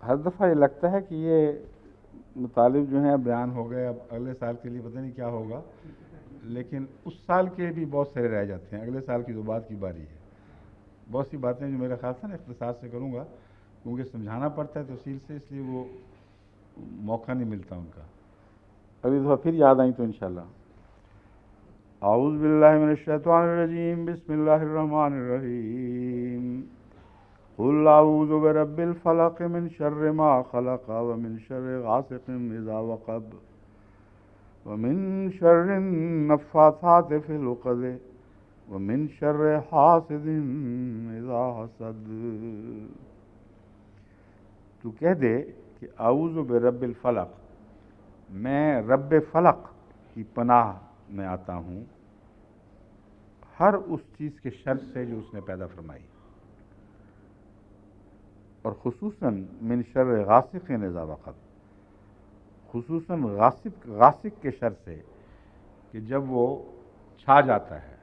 [SPEAKER 1] ہر دفعہ یہ لگتا ہے کہ یہ مطالب جو ہیں بیان ہو گئے، اب اگلے سال کے لیے پتہ نہیں کیا ہوگا، لیکن اس سال کے بھی بہت سارے رہ جاتے ہیں. اگلے سال کی تو بات کی باری ہے. بہت سی باتیں جو میرا خیال تھا نا اختصار سے کروں گا، کیونکہ سمجھانا پڑتا ہے تفصیل سے، اس لیے وہ موقع نہیں ملتا ان کا. اگلی دفعہ پھر یاد آئیں تو انشاءاللہ. اعوذ باللہ من الشیطان الرجیم، بسم اللہ الرحمن الرحیم. قل اعوذ برب الفلق من شر ما خلق ومن شر غاسق اذا وقب ومن شر النفاثات في العقد ومن شر حاسد اذا حسد. تو کہہ دے کہ اعوذ برب الفلق، میں رب فلق کی پناہ میں آتا ہوں ہر اس چیز کے شر سے جو اس نے پیدا فرمائی، اور خصوصاً من شر غاسق اذا وقب، خصوصاً غاسق کے شر سے کہ جب وہ چھا جاتا ہے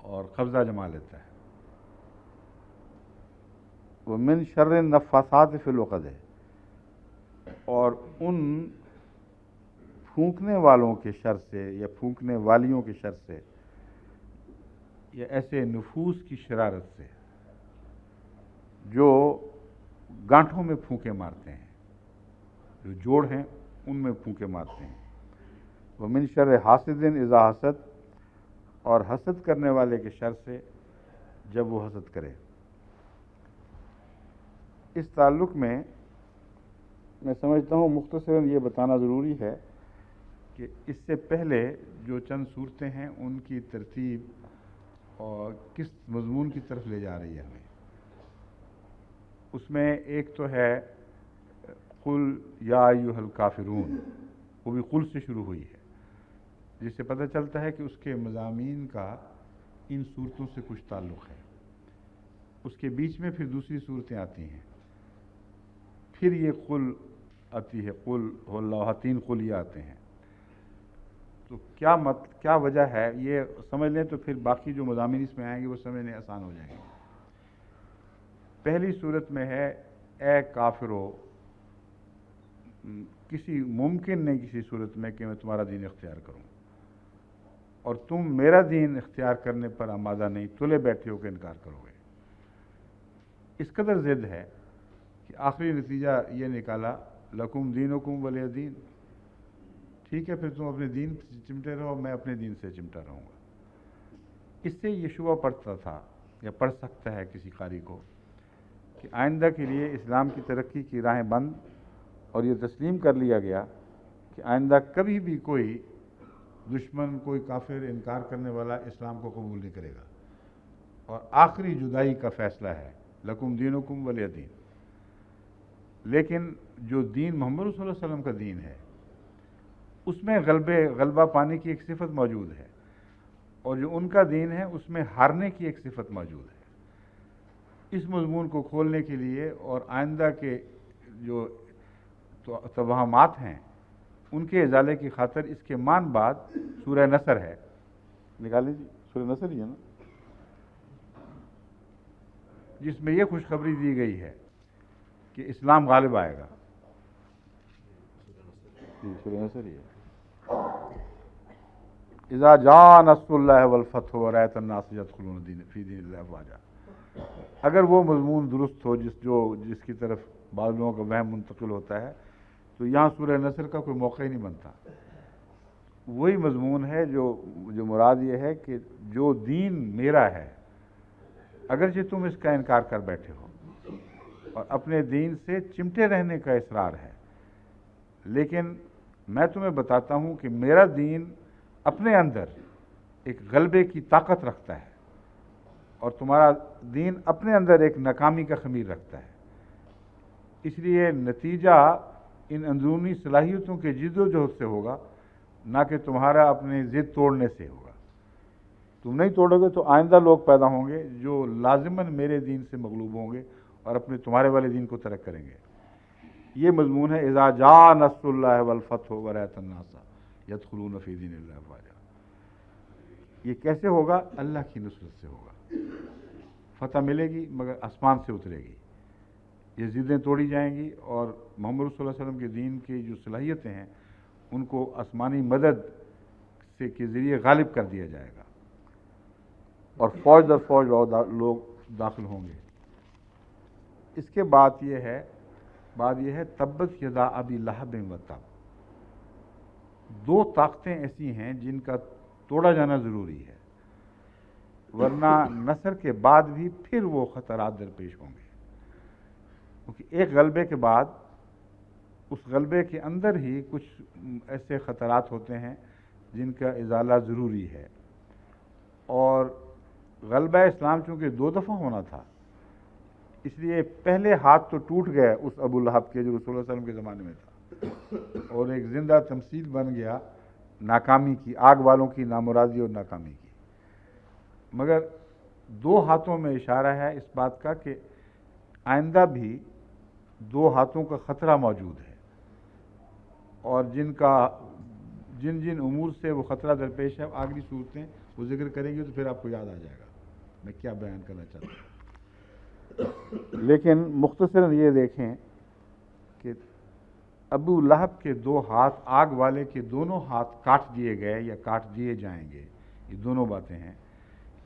[SPEAKER 1] اور قبضہ جما لیتا ہے. ومن شر النفاثات فی العقد، اور ان پھونکنے والوں کے شر سے یا پھونکنے والیوں کے شر سے، یا ایسے نفوس کی شرارت سے جو گانٹھوں میں پھونکے مارتے ہیں، جو جوڑ ہیں ان میں پھونکے مارتے ہیں. ومن شر حاسد اذا حسد، اور حسد کرنے والے کے شر سے جب وہ حسد کرے. اس تعلق میں سمجھتا ہوں مختصراً یہ بتانا ضروری ہے کہ اس سے پہلے جو چند صورتیں ہیں ان کی ترتیب اور کس مضمون کی طرف لے جا رہی ہے ہمیں. اس میں ایک تو ہے قل یا ایھا الکافرون، وہ بھی قل سے شروع ہوئی ہے، جس سے پتہ چلتا ہے کہ اس کے مضامین کا ان صورتوں سے کچھ تعلق ہے. اس کے بیچ میں پھر دوسری صورتیں آتی ہیں، پھر یہ قل آتی ہے، قل هو اللہ احد، 3 قل یہ آتے ہیں. تو کیا وجہ ہے یہ سمجھ لیں تو پھر باقی جو مضامین اس میں آئیں گے وہ سمجھنے آسان ہو جائیں گے. پہلی صورت میں ہے اے کافرو، کسی ممکن نہیں کسی صورت میں کہ میں تمہارا دین اختیار کروں، اور تم میرا دین اختیار کرنے پر آمادہ نہیں، تلے بیٹھے ہو کہ انکار کرو گے. اس قدر ضد ہے کہ آخری نتیجہ یہ نکالا لکم دینکم ولی دین. ٹھیک ہے، پھر تم اپنے دین سے چمٹے رہو، میں اپنے دین سے چمٹا رہوں گا. اس سے یہ شبہ پڑتا تھا یا پڑ سکتا ہے کسی قاری کو کہ آئندہ کے لیے اسلام کی ترقی کی راہیں بند، اور یہ تسلیم کر لیا گیا کہ آئندہ کبھی بھی کوئی دشمن، کوئی کافر، انکار کرنے والا اسلام کو قبول نہیں کرے گا، اور آخری جدائی کا فیصلہ ہے لکم دینکم ولی دین. لیکن جو دین محمد صلی اللہ علیہ وسلم کا دین ہے اس میں غلبہ پانے کی ایک صفت موجود ہے، اور جو ان کا دین ہے اس میں ہارنے کی ایک صفت موجود ہے. اس مضمون کو کھولنے کے لیے اور آئندہ کے جو توہمات ہیں ان کے ازالے کی خاطر اس کے مان بعد سورہ نصر ہے. نکال لیجیے، سورہ نصر ہی ہے نا، جس میں یہ خوشخبری دی گئی ہے کہ اسلام غالب آئے گا. سورہ نصر ہی ہے. اذا جاء نصر اللہ والفتح ورأیت الناس یدخلون فی دین اللہ افواجا. اگر وہ مضمون درست ہو جس کی طرف بعض لوگوں کا وہم منتقل ہوتا ہے، تو یہاں سورہ نصر کا کوئی موقع ہی نہیں بنتا. وہی مضمون ہے جو مراد یہ ہے کہ جو دین میرا ہے، اگرچہ تم اس کا انکار کر بیٹھے ہو اور اپنے دین سے چمٹے رہنے کا اصرار ہے، لیکن میں تمہیں بتاتا ہوں کہ میرا دین اپنے اندر ایک غلبے کی طاقت رکھتا ہے اور تمہارا دین اپنے اندر ایک ناکامی کا خمیر رکھتا ہے۔ اس لیے نتیجہ ان اندرونی صلاحیتوں کے جد و جہد سے ہوگا، نہ کہ تمہارا اپنے ضد توڑنے سے ہوگا۔ تم نہیں توڑو گے تو آئندہ لوگ پیدا ہوں گے جو لازماً میرے دین سے مغلوب ہوں گے اور اپنے تمہارے والے دین کو ترک کریں گے۔ یہ مضمون ہے اذا جاء نصر اللہ والفتح ورأیت الناس یدخلون فی دین اللہ افواجا۔ یہ کیسے ہوگا؟ اللہ کی نصرت سے ہوگا۔ فتح ملے گی مگر آسمان سے اترے گی، یہ ضدیں توڑی جائیں گی اور محمد صلی اللہ علیہ وسلم کے دین کی جو صلاحیتیں ہیں ان کو آسمانی مدد سے کے ذریعے غالب کر دیا جائے گا اور فوج در فوج لوگ داخل ہوں گے۔ اس کے بعد یہ ہے تبت یدا ابی لہب و تب۔ دو طاقتیں ایسی ہیں جن کا توڑا جانا ضروری ہے، ورنہ نصر کے بعد بھی پھر وہ خطرات درپیش ہوں گے، کیونکہ ایک غلبے کے بعد اس غلبے کے اندر ہی کچھ ایسے خطرات ہوتے ہیں جن کا ازالہ ضروری ہے۔ اور غلبہ اسلام چونکہ 2 دفعہ ہونا تھا، اس لیے پہلے ہاتھ تو ٹوٹ گئے اس ابو لہب کے جو رسول اللہ علیہ وسلم کے زمانے میں تھا، اور ایک زندہ تمثیل بن گیا ناکامی کی، آگ والوں کی نامرادی اور ناکامی کی۔ مگر 2 ہاتھوں میں اشارہ ہے اس بات کا کہ آئندہ بھی 2 ہاتھوں کا خطرہ موجود ہے، اور جن امور سے وہ خطرہ درپیش ہے آگلی صورتیں وہ ذکر کریں گے تو پھر آپ کو یاد آ جائے گا میں کیا بیان کرنا چاہتا ہوں۔ لیکن مختصراً یہ دیکھیں کہ ابو لہب کے 2 ہاتھ، آگ والے کے دونوں ہاتھ کاٹ دیے گئے یا کاٹ دیے جائیں گے، یہ دونوں باتیں ہیں۔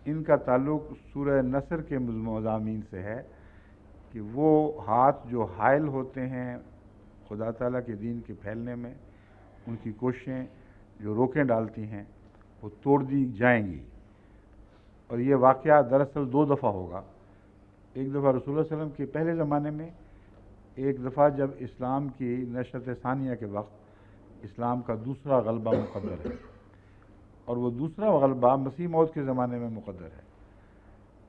[SPEAKER 1] ان کا تعلق سورہ نصر کے مضامین سے ہے کہ وہ ہاتھ جو حائل ہوتے ہیں خدا تعالیٰ کے دین کے پھیلنے میں، ان کی کوششیں جو روکیں ڈالتی ہیں وہ توڑ دی جائیں گی۔ اور یہ واقعہ دراصل 2 دفعہ ہوگا، ایک دفعہ رسول اللہ علیہ وسلم کے پہلے زمانے میں، ایک دفعہ جب اسلام کی نشأت ثانیہ کے وقت اسلام کا دوسرا غلبہ مقدر ہے، اور وہ دوسرا غلبہ مسیح موعود کے زمانے میں مقدر ہے۔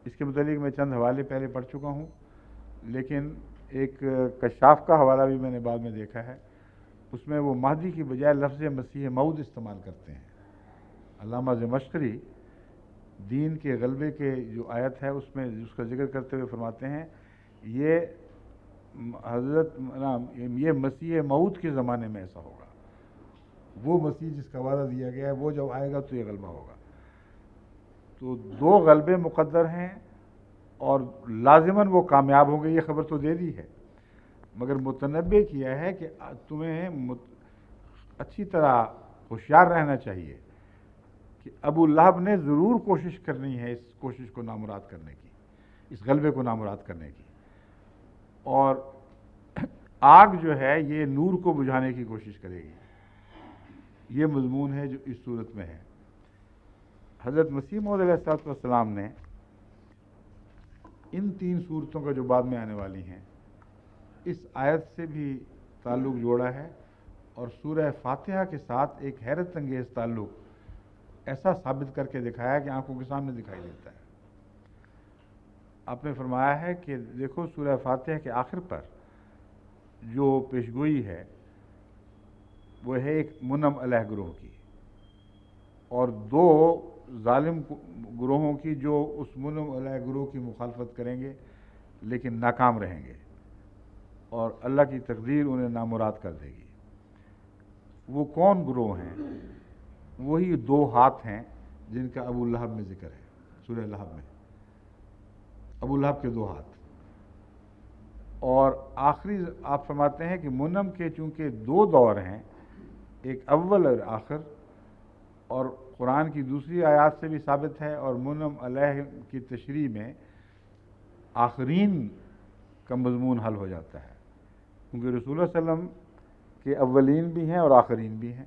[SPEAKER 1] اس کے متعلق میں چند حوالے پہلے پڑھ چکا ہوں، لیکن ایک کشاف کا حوالہ بھی میں نے بعد میں دیکھا ہے، اس میں وہ مہدی کی بجائے لفظ مسیح موعود استعمال کرتے ہیں۔ علامہ زمخشری دین کے غلبے کے جو آیت ہے اس میں اس کا ذکر کرتے ہوئے فرماتے ہیں یہ یہ مسیح موعود کے زمانے میں ایسا ہوگا، وہ مسیح جس کا وعدہ دیا گیا ہے وہ جب آئے گا تو یہ غلبہ ہوگا۔ تو 2 غلبے مقدر ہیں اور لازماً وہ کامیاب ہوں گے، یہ خبر تو دے دی ہے، مگر متنبع کیا ہے کہ تمہیں اچھی طرح ہوشیار رہنا چاہیے کہ ابو لہب نے ضرور کوشش کرنی ہے اس کوشش کو نامراد کرنے کی، اس غلبے کو نامراد کرنے کی، اور آگ جو ہے یہ نور کو بجھانے کی کوشش کرے گی۔ یہ مضمون ہے جو اس صورت میں ہے۔ حضرت مسیح موعود علیہ السلام نے ان 3 صورتوں کا جو بعد میں آنے والی ہیں اس آیت سے بھی تعلق جوڑا ہے، اور سورہ فاتحہ کے ساتھ ایک حیرت انگیز تعلق ایسا ثابت کر کے دکھایا کہ آنکھوں کے سامنے دکھائی دیتا ہے۔ آپ نے فرمایا ہے کہ دیکھو سورہ فاتحہ کے آخر پر جو پیشگوئی ہے وہ ہے ایک منعم علیہ گروہ کی، اور 2 ظالم گروہوں کی جو اس منعم علیہ گروہ کی مخالفت کریں گے لیکن ناکام رہیں گے، اور اللہ کی تقدیر انہیں نامراد کر دے گی۔ وہ کون گروہ ہیں؟ وہی 2 ہاتھ ہیں جن کا ابو لہب میں ذکر ہے، سورہ لہب میں ابو لہب کے 2 ہاتھ۔ اور آخری آپ فرماتے ہیں کہ منعم کے چونکہ 2 دور ہیں، ایک اول اور آخر، اور قرآن کی دوسری آیات سے بھی ثابت ہے، اور منعم علیہ کی تشریح میں آخرین کا مضمون حل ہو جاتا ہے، کیونکہ رسول اللہ علیہ وسلم کے اولین بھی ہیں اور آخرین بھی ہیں،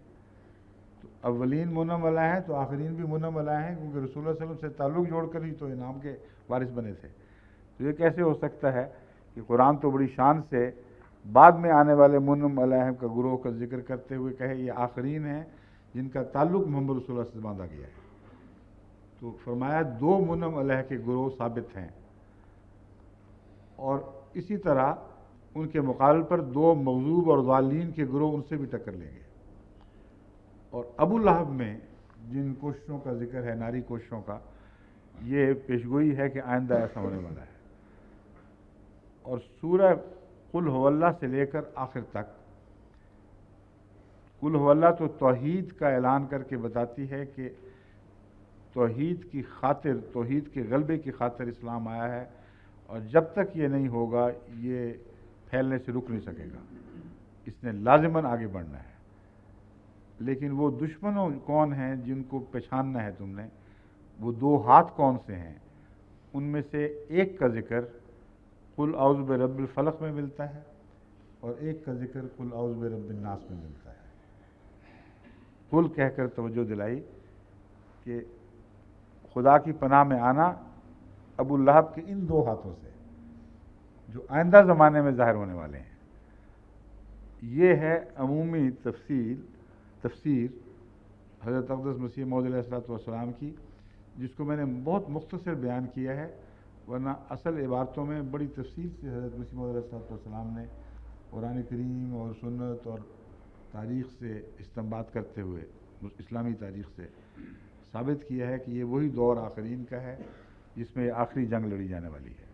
[SPEAKER 1] تو اولین منعم علیہ ہیں تو آخرین بھی منعم علیہ ہیں، کیونکہ رسول اللہ علیہ وسلم سے تعلق جوڑ کر ہی تو انعام کے وارث بنے تھے۔ تو یہ کیسے ہو سکتا ہے کہ قرآن تو بڑی شان سے بعد میں آنے والے منعم علیہم کا گروہ کا ذکر کرتے ہوئے کہے یہ آخرین ہیں جن کا تعلق محمد رسول اللہ سے باندھا گیا ہے۔ تو فرمایا 2 منعم علیہ کے گروہ ثابت ہیں، اور اسی طرح ان کے مقابل پر 2 مغضوب اور ضالین کے گروہ ان سے بھی ٹکر لیں گے۔ اور ابو لہب میں جن کوششوں کا ذکر ہے، ناری کوششوں کا، یہ پیشگوئی ہے کہ آئندہ ایسا ہونے والا ہے۔ اور سورہ قل هو اللہ سے لے کر آخر تک، قل هو اللہ تو توحید کا اعلان کر کے بتاتی ہے کہ توحید کی خاطر، توحید کے غلبے کی خاطر اسلام آیا ہے، اور جب تک یہ نہیں ہوگا یہ پھیلنے سے رک نہیں سکے گا، اس نے لازماً آگے بڑھنا ہے۔ لیکن وہ دشمنوں کون ہیں جن کو پہچاننا ہے تم نے، وہ 2 ہاتھ کون سے ہیں؟ ان میں سے ایک کا ذکر قل اعوذ برب الفلق میں ملتا ہے، اور ایک کا ذکر قل اعوذ برب الناس میں ملتا ہے۔ قل کہہ کر توجہ دلائی کہ خدا کی پناہ میں آنا ابو لہب کے ان 2 ہاتھوں سے جو آئندہ زمانے میں ظاہر ہونے والے ہیں۔ یہ ہے عمومی تفسیر حضرت اقدس مسیح موعود علیہ الصلوۃ والسلام کی، جس کو میں نے بہت مختصر بیان کیا ہے، ورنہ اصل عبارتوں میں بڑی تفصیل سے حضرت مسیح موعود علیہ الصلوۃ والسلام نے قرآن کریم اور سنت اور تاریخ سے استنباط کرتے ہوئے، اسلامی تاریخ سے ثابت کیا ہے کہ یہ وہی دور آخرین کا ہے جس میں آخری جنگ لڑی جانے والی ہے۔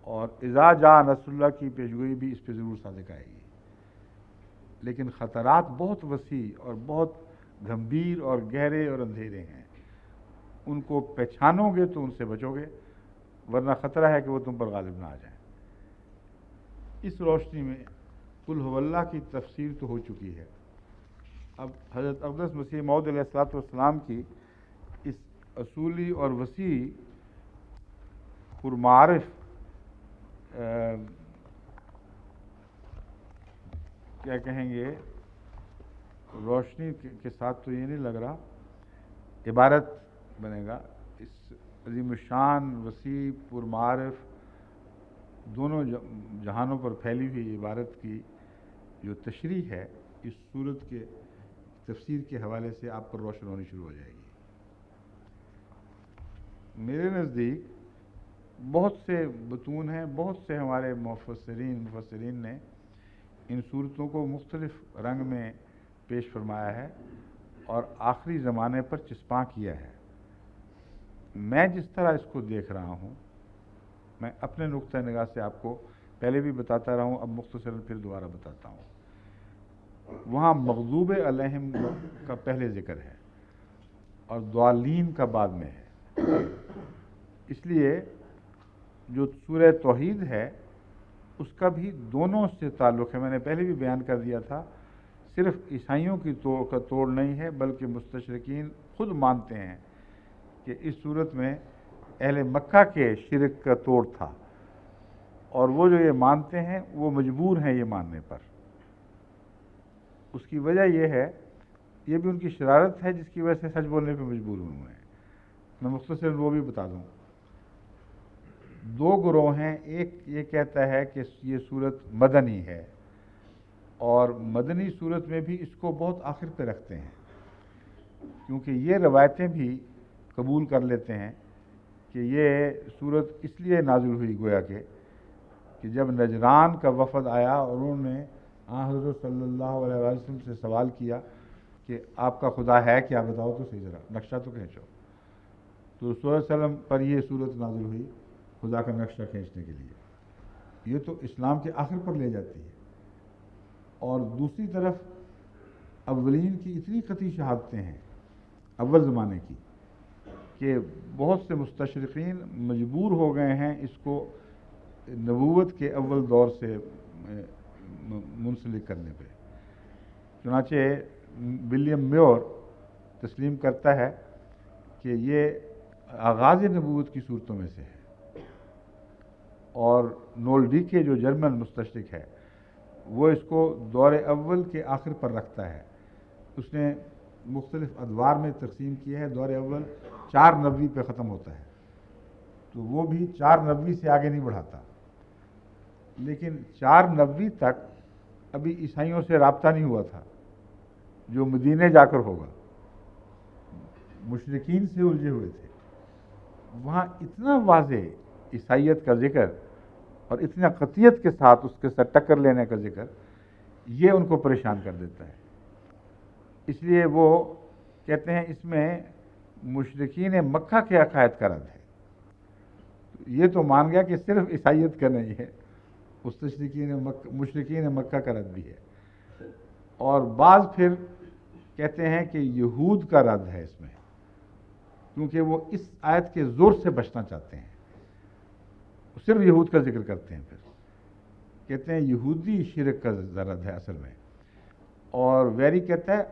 [SPEAKER 1] اور اذا جاء نصر اللہ کی پیشگوئی بھی اس پہ ضرور صادق آئے گی، لیکن خطرات بہت وسیع اور بہت گھمبیر اور گہرے اور اندھیرے ہیں۔ ان کو پہچانو گے تو ان سے بچو گے، ورنہ خطرہ ہے کہ وہ تم پر غالب نہ آ جائیں۔ اس روشنی میں قل هو اللہ کی تفسیر تو ہو چکی ہے، اب حضرت اقدس مسیح موعود علیہ الصلوۃ والسلام کی اس اصولی اور وسیع پرمعارف کیا کہیں گے، روشنی کے ساتھ تو یہ نہیں لگ رہا، عبارت بنے گا، اس عظیم الشان وسیع پرمعارف دونوں جہانوں پر پھیلی ہوئی عبارت کی جو تشریح ہے، اس صورت کے تفسیر کے حوالے سے آپ پر روشن ہونی شروع ہو جائے گی۔ میرے نزدیک بہت سے بطون ہیں، بہت سے ہمارے مفسرین نے ان صورتوں کو مختلف رنگ میں پیش فرمایا ہے اور آخری زمانے پر چسپاں کیا ہے۔ میں جس طرح اس کو دیکھ رہا ہوں، میں اپنے نقطہ نگاہ سے آپ کو پہلے بھی بتاتا رہا ہوں، اب مختصراً پھر دوبارہ بتاتا ہوں۔ وہاں مغضوب علیہم کا پہلے ذکر ہے اور ضالین کا بعد میں ہے، اس لیے جو سورہ توحید ہے اس کا بھی دونوں سے تعلق ہے۔ میں نے پہلے بھی بیان کر دیا تھا، صرف عیسائیوں کی کا توڑ نہیں ہے، بلکہ مستشرقین خود مانتے ہیں کہ اس صورت میں اہل مکہ کے شرک کا توڑ تھا، اور وہ جو یہ مانتے ہیں وہ مجبور ہیں یہ ماننے پر۔ اس کی وجہ یہ ہے، یہ بھی ان کی شرارت ہے جس کی وجہ سے سچ بولنے پہ مجبور ہوئے ہیں۔ میں مختصراً وہ بھی بتا دوں۔ 2 گروہ ہیں، ایک یہ کہتا ہے کہ یہ صورت مدنی ہے، اور مدنی صورت میں بھی اس کو بہت آخر پہ رکھتے ہیں، کیونکہ یہ روایتیں بھی قبول کر لیتے ہیں کہ یہ صورت اس لیے نازل ہوئی گویا کہ جب نجران کا وفد آیا اور انہوں نے حضرت صلی اللہ علیہ وسلم سے سوال کیا کہ آپ کا خدا ہے کیا، بتاؤ تو صحیح، ذرا نقشہ تو کھینچو، تو رسول اللہ علیہ وسلم پر یہ صورت نازل ہوئی خدا کا نقشہ کھینچنے کے لیے۔ یہ تو اسلام کے آخر پر لے جاتی ہے، اور دوسری طرف اولین کی اتنی قطعی شہادتیں ہیں اول زمانے کی کہ بہت سے مستشرقین مجبور ہو گئے ہیں اس کو نبوت کے اول دور سے منسلک کرنے پہ۔ چنانچہ ولیم میور تسلیم کرتا ہے کہ یہ آغاز نبوت کی صورتوں میں سے ہے، اور نولڈیکے جو جرمن مستشرق ہے وہ اس کو دور اول کے آخر پر رکھتا ہے۔ اس نے مختلف ادوار میں تقسیم کیا ہے، دور اول 490 پہ ختم ہوتا ہے، تو وہ بھی 490 سے آگے نہیں بڑھاتا۔
[SPEAKER 2] لیکن 490 تک ابھی عیسائیوں سے رابطہ نہیں ہوا تھا، جو مدینے جا کر ہوگا، مشرکین سے الجھے ہوئے تھے۔ وہاں اتنا واضح عیسائیت کا ذکر اور اتنا قطعیت کے ساتھ اس کے ساتھ ٹکر لینے کا ذکر، یہ ان کو پریشان کر دیتا ہے۔ اس لیے وہ کہتے ہیں اس میں مشرکین مکہ کے عقائد کا رد ہے۔ یہ تو مان گیا کہ صرف عیسائیت کا نہیں ہے، اس مشرکین مکہ کا رد بھی ہے۔ اور بعض پھر کہتے ہیں کہ یہود کا رد ہے اس میں، کیونکہ وہ اس آیت کے زور سے بچنا چاہتے ہیں، صرف یہود کا ذکر کرتے ہیں۔ پھر کہتے ہیں یہودی شرک کا رد ہے اصل میں۔ اور ویری کہتا ہے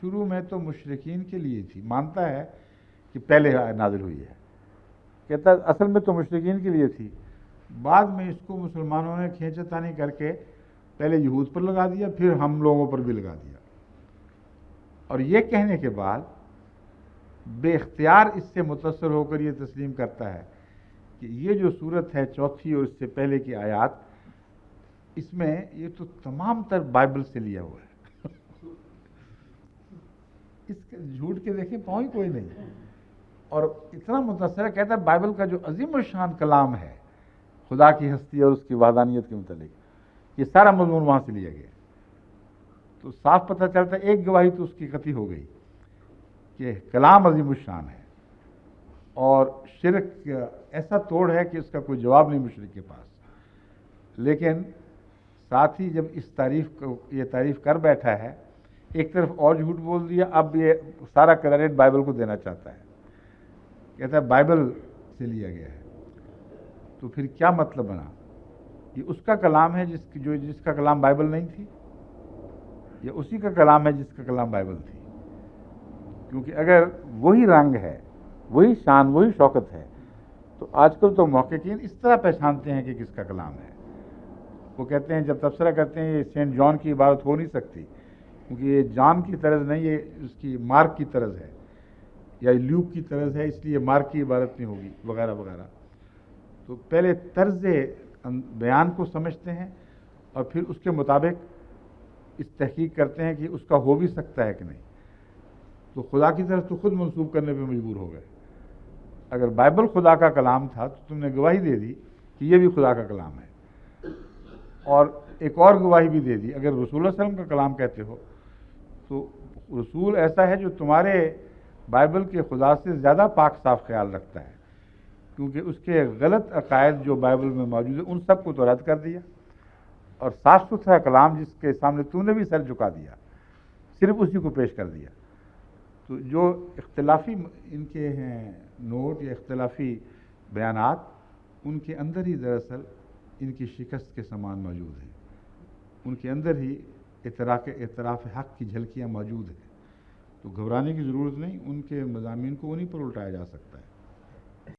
[SPEAKER 2] شروع میں تو مشرکین کے لیے تھی، مانتا ہے کہ پہلے نازل ہوئی ہے، کہتا ہے اصل میں تو مشرکین کے لیے تھی، بعد میں اس کو مسلمانوں نے کھینچا تانی کر کے پہلے یہود پر لگا دیا، پھر ہم لوگوں پر بھی لگا دیا۔ اور یہ کہنے کے بعد بے اختیار اس سے متاثر ہو کر یہ تسلیم کرتا ہے کہ یہ جو صورت ہے چوتھی اور اس سے پہلے کی آیات، اس میں یہ تو تمام تر بائبل سے لیا ہوا ہے۔ اس کے جھوٹ کے دیکھیں پاؤں ہی کوئی نہیں، اور اتنا متاثر ہے، کہتا ہے بائبل کا جو عظیم الشان کلام ہے خدا کی ہستی اور اس کی وحدانیت کے متعلق، یہ سارا مضمون وہاں سے لیا گیا۔ تو صاف پتہ چلتا ہے ایک گواہی تو اس کی قطعی ہو گئی کہ کلام عظیم الشان ہے، اور شرک ایسا توڑ ہے کہ اس کا کوئی جواب نہیں مشرک کے پاس۔ لیکن ساتھ ہی جب اس یہ تعریف کر بیٹھا ہے، ایک طرف اور جھوٹ بول دیا، اب یہ سارا کریڈٹ بائبل کو دینا چاہتا ہے، کہتا ہے بائبل سے لیا گیا ہے۔ تو پھر کیا مطلب بنا؟ یہ اس کا کلام ہے جس کا کلام بائبل نہیں تھی، یا اسی کا کلام ہے جس کا کلام بائبل تھی؟ کیونکہ اگر وہی رنگ ہے، وہی شان، وہی شوکت ہے، تو آج کل تو محققین اس طرح پہچانتے ہیں کہ کس کا کلام ہے۔ وہ کہتے ہیں، جب تبصرہ کرتے ہیں، یہ سینٹ جان کی عبارت ہو نہیں سکتی، کیونکہ یہ جان کی طرز نہیں، یہ اس کی مارک کی طرز ہے، یا لیوک کی طرز ہے، اس لیے مارک کی عبارت نہیں ہوگی، وغیرہ وغیرہ۔ تو پہلے طرز بیان کو سمجھتے ہیں، اور پھر اس کے مطابق اس تحقیق کرتے ہیں کہ اس کا ہو بھی سکتا ہے کہ نہیں۔ تو خدا کی طرف تو خود منسوب کرنے پہ مجبور ہو گئے۔ اگر بائبل خدا کا کلام تھا تو تم نے گواہی دے دی کہ یہ بھی خدا کا کلام ہے، اور ایک اور گواہی بھی دے دی، اگر رسول اللہ علیہ وسلم کا کلام کہتے ہو تو رسول ایسا ہے جو تمہارے بائبل کے خدا سے زیادہ پاک صاف خیال رکھتا ہے، کیونکہ اس کے غلط عقائد جو بائبل میں موجود ہیں ان سب کو تو رد کر دیا، اور صاف ستھرا کلام جس کے سامنے تم نے بھی سر جھکا دیا، صرف اسی کو پیش کر دیا۔ تو جو اختلافی ان کے ہیں نوٹ یا اختلافی بیانات، ان کے اندر ہی دراصل ان کی شکست کے سامان موجود ہیں، ان کے اندر ہی اعتراف حق کی جھلکیاں موجود ہیں۔ تو گھبرانے کی ضرورت نہیں، ان کے مضامین کو انہی پر الٹایا جا سکتا ہے۔